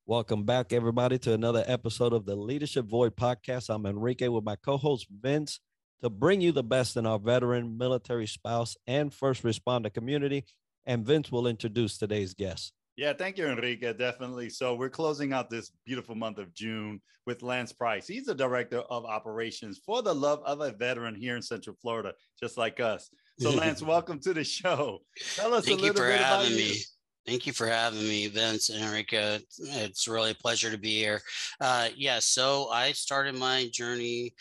Welcome back, everybody, to another episode of the Leadership Void podcast. I'm Enrique with my co host, Vince, to bring you the best in our veteran, military spouse, and first responder community. And Vince will introduce today's guest. Yeah, thank you, Enrique. Definitely. So we're closing out this beautiful month of June with Lance Price. He's the director of operations for the love of a veteran here in Central Florida, just like us. So Lance, welcome to the show. Tell us a Thank you little for bit about having you. me. Thank you for having me, Vince and Enrica. It's really a pleasure to be here. So I started my journey,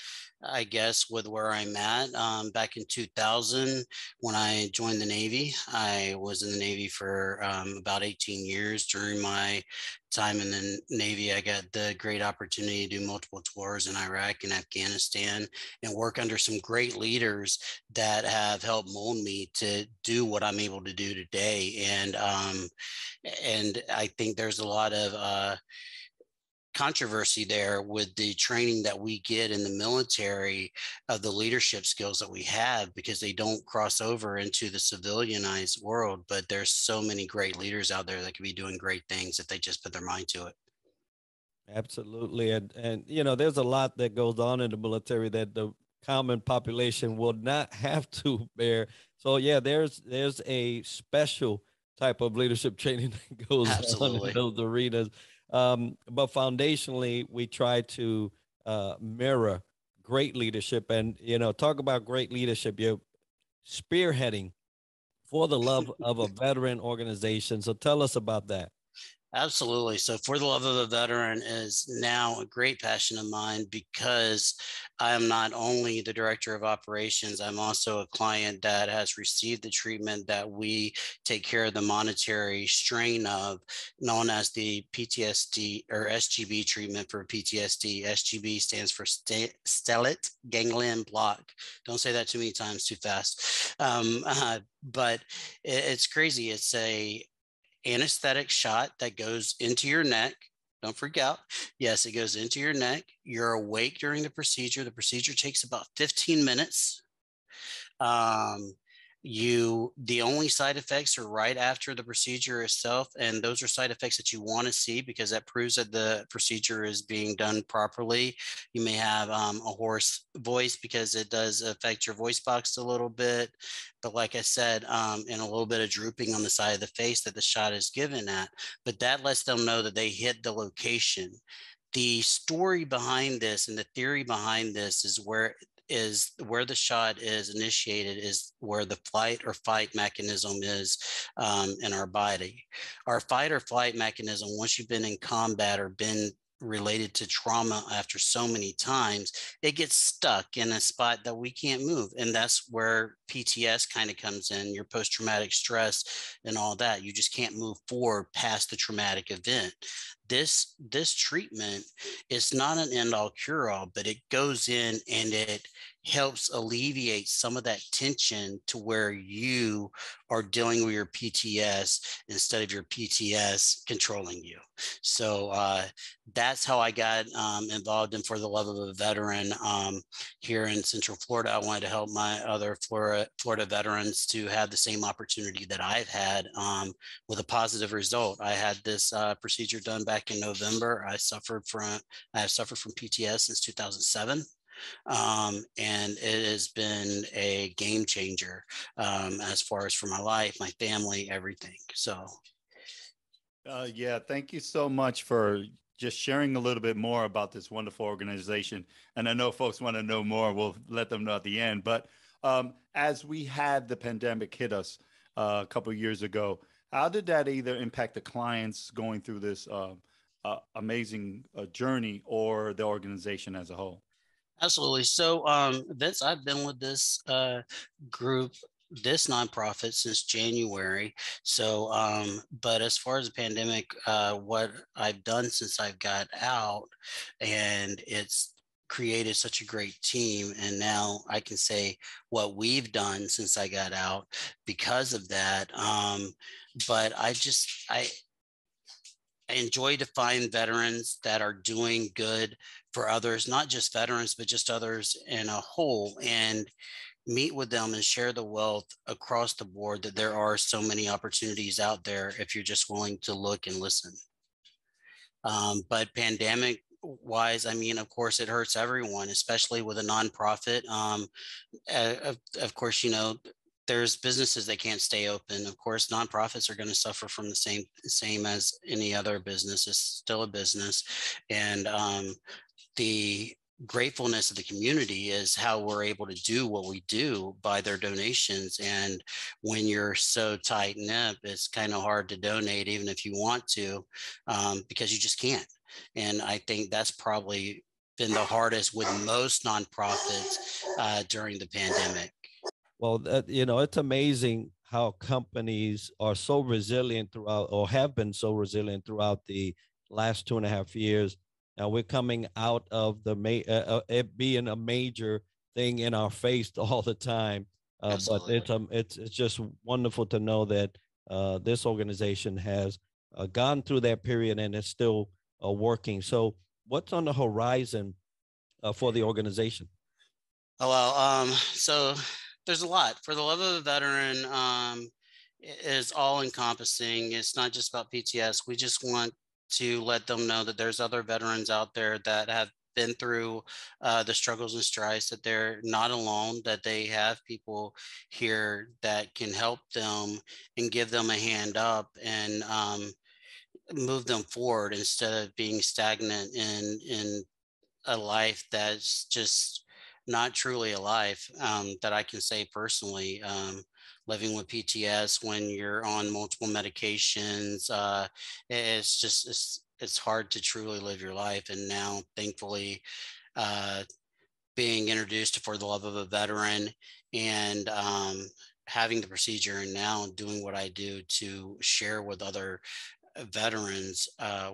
I guess, with where I'm at back in 2000 when I joined the Navy. I was in the Navy for about 18 years. During my time in the Navy, I got the great opportunity to do multiple tours in Iraq and Afghanistan and work under some great leaders that have helped mold me to do what I'm able to do today. And I think there's a lot of controversy there with the training that we get in the military of the leadership skills that we have, because they don't cross over into the civilianized world. But there's so many great leaders out there that could be doing great things if they just put their mind to it. Absolutely. And you know, there's a lot that goes on in the military that the common population will not have to bear. So yeah, there's a special type of leadership training that goes on in Absolutely. those arenas. But foundationally, we try to mirror great leadership, and you know, talk about great leadership. You're spearheading for the love of a veteran organization. So tell us about that. Absolutely. So, For the Love of a Veteran is now a great passion of mine, because I am not only the director of operations, I'm also a client that has received the treatment that we take care of the monetary strain of, known as the PTSD or SGB treatment for PTSD. SGB stands for stellate ganglion block. Don't say that too many times too fast. But it's crazy. It's a anesthetic shot that goes into your neck. Don't freak out. Yes, it goes into your neck. You're awake during the procedure. The procedure takes about 15 minutes. Um, the only side effects are right after the procedure itself, and those are side effects that you want to see, because that proves that the procedure is being done properly. You may have a hoarse voice because it does affect your voice box a little bit, but like I said, and a little bit of drooping on the side of the face that the shot is given at, but that lets them know that they hit the location. The story behind this and the theory behind this is where the shot is initiated, is where the flight or fight mechanism is in our body. Our fight or flight mechanism, once you've been in combat or been related to trauma after so many times, it gets stuck in a spot that we can't move. And that's where PTS kind of comes in, your post-traumatic stress and all that. You just can't move forward past the traumatic event. This treatment is not an end-all cure-all, but it goes in and it helps alleviate some of that tension to where you are dealing with your PTS instead of your PTS controlling you. So that's how I got involved in For the Love of a Veteran here in Central Florida. I wanted to help my other Florida veterans to have the same opportunity that I've had with a positive result. I had this procedure done back in November. I have suffered from PTS since 2007. And it has been a game changer as far as for my life, my family, everything. So, Yeah, thank you so much for just sharing a little bit more about this wonderful organization. And I know folks want to know more. We'll let them know at the end. But as we had the pandemic hit us a couple of years ago, how did that either impact the clients going through this amazing journey, or the organization as a whole? absolutely. So, Vince, I've been with this group, this nonprofit, since January. So, but as far as the pandemic, what I've done since I've got out, and it's created such a great team, and now I can say what we've done since I got out because of that. But I enjoy to find veterans that are doing good for others, not just veterans, but just others in a whole, and meet with them and share the wealth across the board, that there are so many opportunities out there if you're just willing to look and listen. But pandemic wise, I mean, of course, it hurts everyone, especially with a nonprofit. Of course, you know, there's businesses that can't stay open. Of course, nonprofits are going to suffer from the same as any other business. It's still a business, and the gratefulness of the community is how we're able to do what we do by their donations. And when you're so tight knit, it's kind of hard to donate even if you want to, because you just can't. And I think that's probably been the hardest with most nonprofits during the pandemic. Well, you know, it's amazing how companies are so resilient throughout, or have been so resilient throughout the last 2.5 years. Now we're coming out of it being a major thing in our face all the time. But Absolutely. it's just wonderful to know that this organization has gone through that period and is still working. So, what's on the horizon for the organization? Oh, well, so there's a lot. For the love of the veteran is all encompassing. It's not just about PTS. We just want to let them know that there's other veterans out there that have been through the struggles and strides, that they're not alone, that they have people here that can help them and give them a hand up and move them forward instead of being stagnant in a life that's just not truly a life, that I can say personally. Living with PTS when you're on multiple medications, it's just it's hard to truly live your life. And now, thankfully, uh, being introduced to For the Love of a Veteran and having the procedure, and now doing what I do to share with other veterans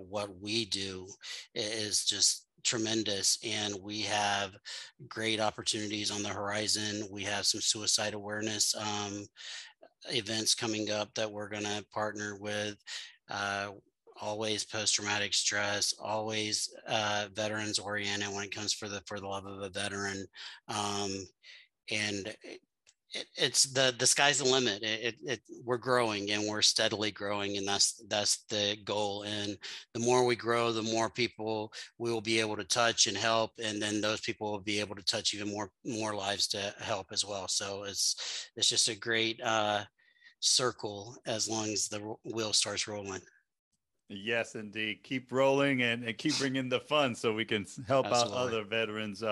what we do is just tremendous. And we have great opportunities on the horizon. We have some suicide awareness events coming up that we're going to partner with. uh, Always post-traumatic stress, always veterans oriented when it comes For the Love of a Veteran. um, and it's the sky's the limit. We're growing, and we're steadily growing, and that's the goal. And the more we grow, the more people we will be able to touch and help, and then those people will be able to touch even more lives to help as well. So it's just a great circle as long as the wheel starts rolling. Yes, indeed. Keep rolling and keep bringing the fun so we can help out Absolutely. other veterans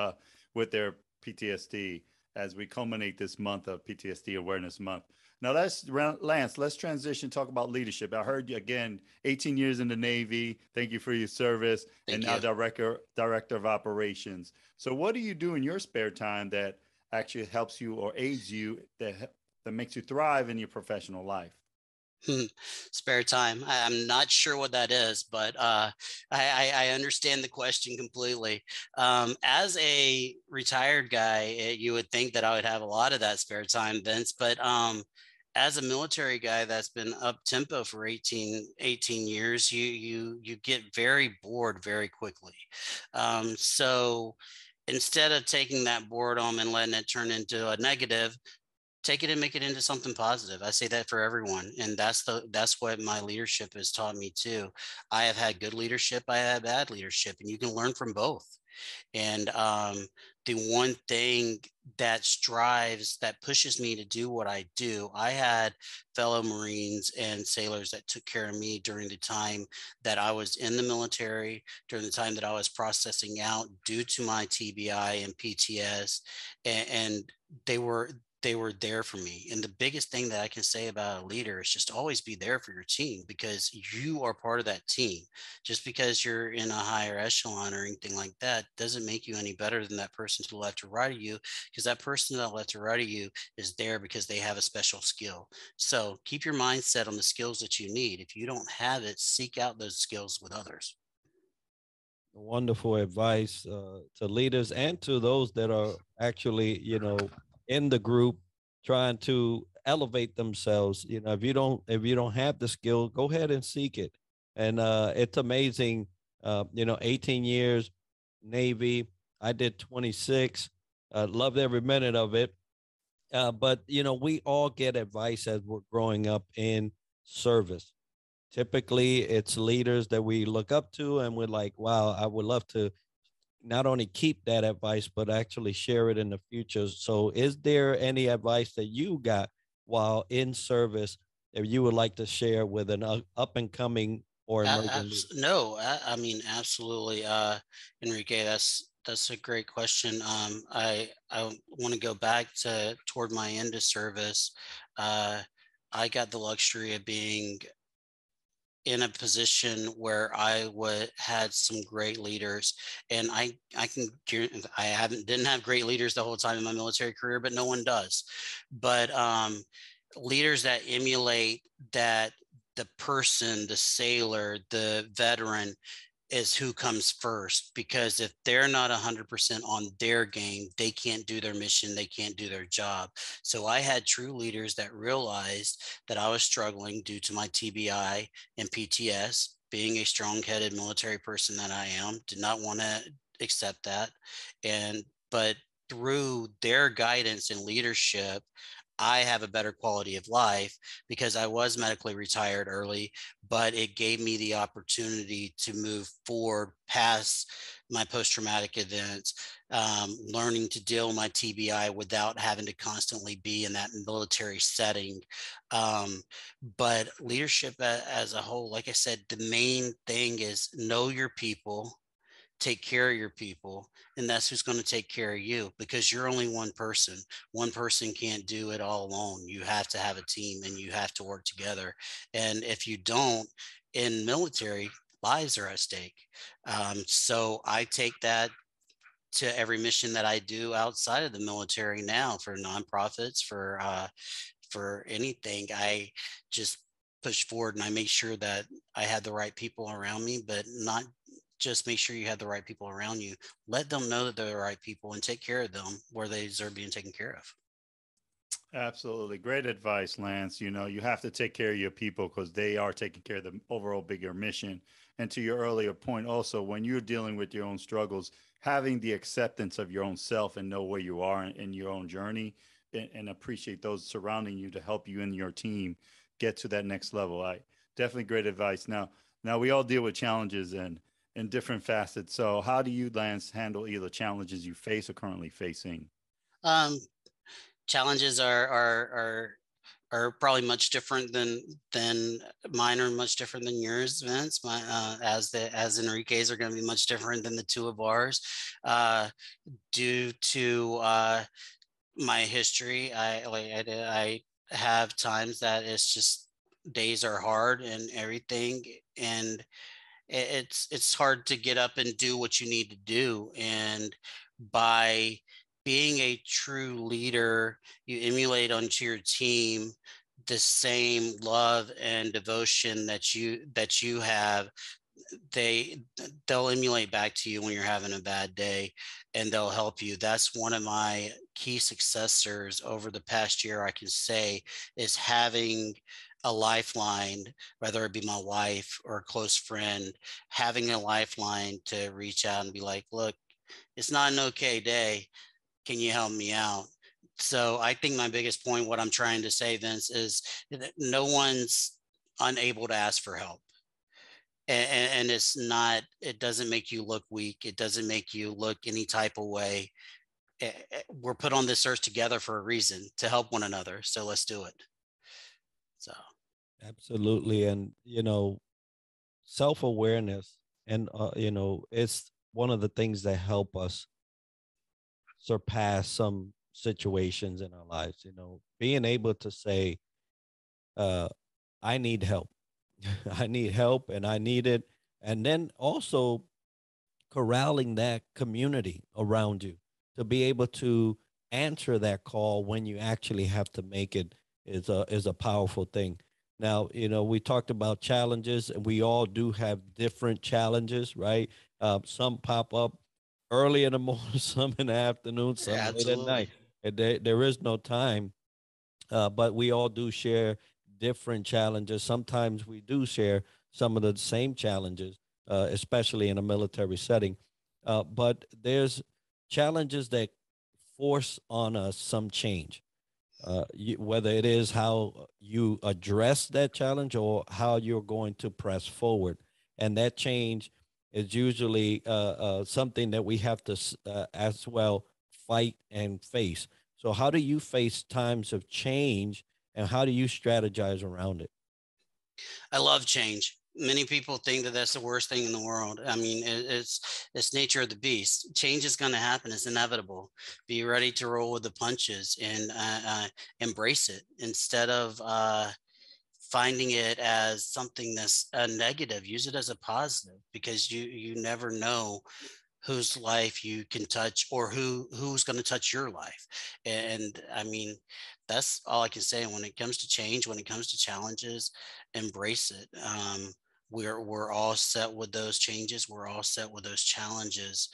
with their PTSD as we culminate this month of PTSD Awareness Month. Now, Lance, let's transition, talk about leadership. I heard you again, 18 years in the Navy. Thank you for your service. And Thank now you. director of operations. So what do you do in your spare time that actually helps you or aids you that makes you thrive in your professional life? Spare time. I'm not sure what that is, but I understand the question completely. As a retired guy, you would think that I would have a lot of that spare time, Vince, but as a military guy that's been up tempo for 18 years, you get very bored very quickly. So instead of taking that boredom and letting it turn into a negative, take it and make it into something positive. I say that for everyone. And that's what my leadership has taught me too. I have had good leadership, I have bad leadership, and you can learn from both. And the one thing that strives, that pushes me to do what I do, I had fellow Marines and sailors that took care of me during the time that I was in the military, during the time that I was processing out due to my TBI and PTS. And they were they were there for me. And the biggest thing that I can say about a leader is just always be there for your team, because you are part of that team. Just because you're in a higher echelon or anything like that doesn't make you any better than that person to the left or right of you, because that person to the left or right of you is there because they have a special skill. So keep your mindset on the skills that you need. If you don't have it, seek out those skills with others. Wonderful advice to leaders and to those that are actually, you know, in the group trying to elevate themselves. You know, if you don't have the skill, go ahead and seek it. And it's amazing. You know, 18 years Navy. I did 26. Loved every minute of it. But you know, we all get advice as we're growing up in service. Typically, it's leaders that we look up to, and we're like, wow, I would love to not only keep that advice, but actually share it in the future. So, is there any advice that you got while in service that you would like to share with an up and coming or emerging leader? No, I mean, absolutely. Enrique, that's a great question. I want to go back to toward my end of service. Uh, I got the luxury of being in a position where I would had some great leaders, and I can I haven't didn't have great leaders the whole time in my military career, but no one does. But leaders that emulate that, the person, the sailor, the veteran is who comes first, because if they're not 100% on their game, they can't do their mission, they can't do their job. So I had true leaders that realized that I was struggling due to my TBI and PTS. Being a strong-headed military person that I am, did not want to accept that. And but through their guidance and leadership, I have a better quality of life, because I was medically retired early, but it gave me the opportunity to move forward past my post-traumatic events, learning to deal with my TBI without having to constantly be in that military setting. Um, but leadership as a whole, like I said, the main thing is know your people, take care of your people, and that's who's going to take care of you, because you're only one person. One person can't do it all alone. You have to have a team, and you have to work together. And if you don't, in military, lives are at stake. So I take that to every mission that I do outside of the military now, for nonprofits, for anything. I just push forward, and I make sure that I had the right people around me, but not just make sure you have the right people around you. Let them know that they're the right people, and take care of them where they deserve being taken care of. Absolutely. Great advice, Lance. You know, you have to take care of your people because they are taking care of the overall bigger mission. And to your earlier point, also, when you're dealing with your own struggles, having the acceptance of your own self and know where you are in your own journey, and appreciate those surrounding you to help you and your team get to that next level. I definitely great advice. Now we all deal with challenges and in different facets. So how do you, Lance, handle either challenges you face or currently facing? Um, Challenges are probably much different than mine, are much different than yours, Vince. My as Enrique's are going to be much different than the two of ours, due to my history. I have times that it's just days are hard and everything, and it's hard to get up and do what you need to do. And by being a true leader, you emulate onto your team the same love and devotion that you have. They'll emulate back to you when you're having a bad day, and they'll help you. That's one of my key successors over the past year, I can say, is having a lifeline, whether it be my wife or a close friend, having a lifeline to reach out and be like, look, it's not an okay day, can you help me out? So I think my biggest point, what I'm trying to say, Vince, is that no one's unable to ask for help. And it's not, it doesn't make you look weak, it doesn't make you look any type of way. We're put on this earth together for a reason, to help one another, so let's do it. So Absolutely. And, self awareness, and, it's one of the things that help us surpass some situations in our lives. Being able to say, uh, I need help. I need help and I need it. And then also corralling that community around you to be able to answer that call when you actually have to make it is a powerful thing. Now, we talked about challenges, and we all do have different challenges, right? Some pop up early in the morning, some in the afternoon, some late at night. absolutely. And there is no time, but we all do share different challenges. Sometimes we do share some of the same challenges, especially in a military setting. But there's challenges that force on us some change. whether it is how you address that challenge or how you're going to press forward. And that change is usually something that we have to as well fight and face. So, how do you face times of change and how do you strategize around it? I love change. Many people think that that's the worst thing in the world. I mean, it's nature of the beast. Change is going to happen. It's inevitable. Be ready to roll with the punches and embrace it instead of finding it as something that's a negative. Use it as a positive because you never know whose life you can touch or who's going to touch your life. And I mean, that's all I can say when it comes to change, when it comes to challenges. Embrace it. We're all set with those changes, we're all set with those challenges,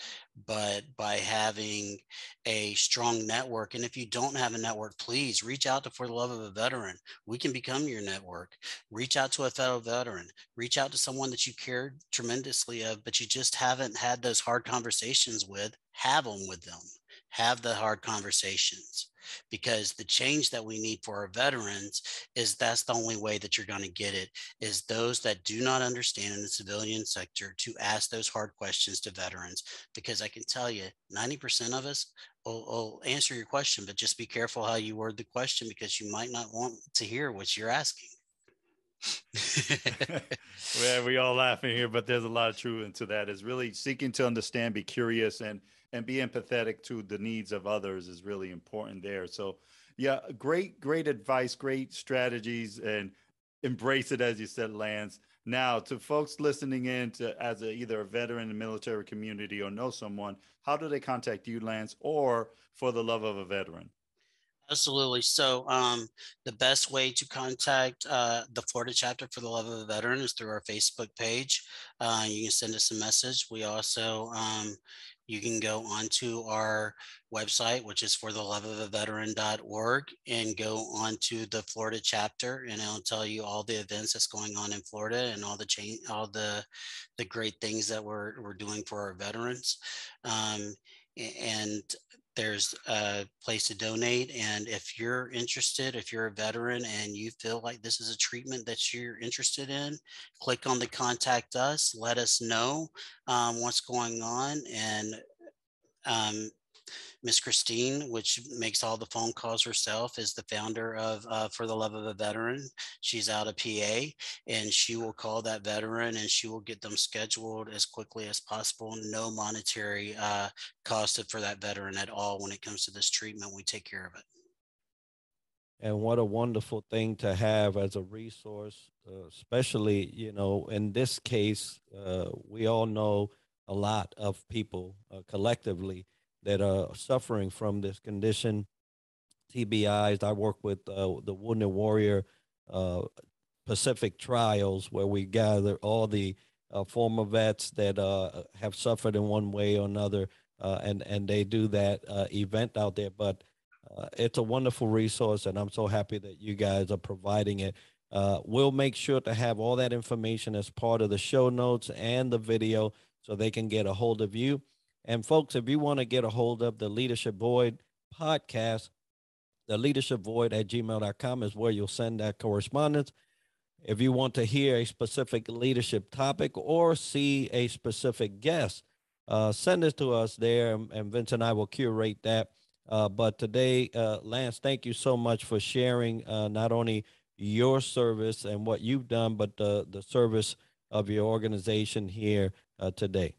but by having a strong network, and if you don't have a network, please reach out to For the Love of a Veteran. We can become your network. Reach out to a fellow veteran, reach out to someone that you cared tremendously of, but you just haven't had those hard conversations with. Have them with them. Have the hard conversations, because the change that we need for our veterans is that's the only way that you're going to get it, is those that do not understand in the civilian sector to ask those hard questions to veterans. Because I can tell you 90% of us will answer your question, but just be careful how you word the question, because you might not want to hear what you're asking. Well, we all laughing here, but there's a lot of truth into that. Is really seeking to understand, be curious, and be empathetic to the needs of others is really important there. So, yeah, great advice, great strategies, and embrace it as you said, Lance. Now, to folks listening in to as either a veteran in the military community or know someone, how do they contact you, Lance, or For the Love of a Veteran? Absolutely. So, the best way to contact the Florida chapter For the Love of a Veteran is through our Facebook page. You can send us a message. We also, you can go onto our website, which is for the love of a veteran.org, and go onto the Florida chapter, and it'll tell you all the events that's going on in Florida and all the change, all the great things that we're doing for our veterans. And there's a place to donate. And if you're interested, if you're a veteran and you feel like this is a treatment that you're interested in, click on the contact us, let us know what's going on. And um, Miss Christine, which makes all the phone calls herself, is the founder of For the Love of a Veteran. She's out of PA, and she will call that veteran and she will get them scheduled as quickly as possible. No monetary cost for that veteran at all when it comes to this treatment. We take care of it. And what a wonderful thing to have as a resource, especially, in this case, we all know a lot of people collectively that are suffering from this condition, TBIs. I work with the Wounded Warrior uh, Pacific Trials, where we gather all the former vets that have suffered in one way or another, and they do that event out there. But it's a wonderful resource, and I'm so happy that you guys are providing it. We'll make sure to have all that information as part of the show notes and the video so they can get a hold of you. And folks, if you want to get a hold of the Leadership Void podcast, the leadership void at gmail.com is where you'll send that correspondence. If you want to hear a specific leadership topic or see a specific guest, send it to us there, and Vince and I will curate that. But today, Lance, thank you so much for sharing not only your service and what you've done, but the service of your organization here today.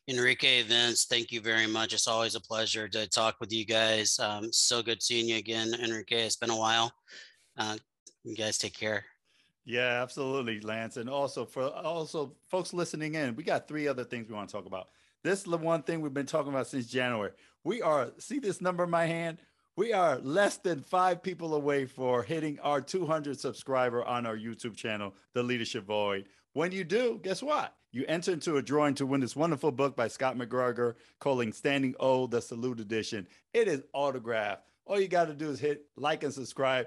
Enrique, Vince, thank you very much. It's always a pleasure to talk with you guys. So good seeing you again, Enrique. It's been a while. You guys take care. Yeah, absolutely, Lance. And also for folks listening in, we got three other things we want to talk about. This is the one thing we've been talking about since January. We are, see this number in my hand? We are less than 5 people away for hitting our 200 subscriber on our YouTube channel, The Leadership Void. When you do, guess what? You enter into a drawing to win this wonderful book by Scott McGregor calling Standing O, the Salute Edition. It is autographed. All you got to do is hit like and subscribe.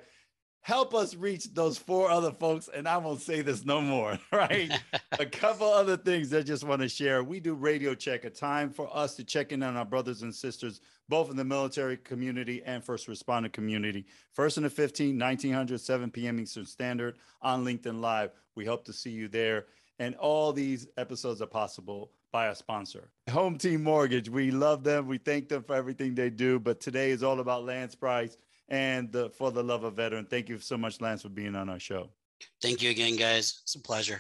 help us reach those 4 other folks. And I won't say this no more, right? A couple other things I just want to share. We do Radio Check, a time for us to check in on our brothers and sisters, both in the military community and first responder community. First and the 15, 1900, 7 p.m. Eastern Standard on LinkedIn Live. We hope to see you there. And all these episodes are possible by our sponsor, Home Team Mortgage. We love them. We thank them for everything they do. But today is all about Lance Price and For the Love of Veteran. Thank you so much, Lance, for being on our show. Thank you again, guys. It's a pleasure.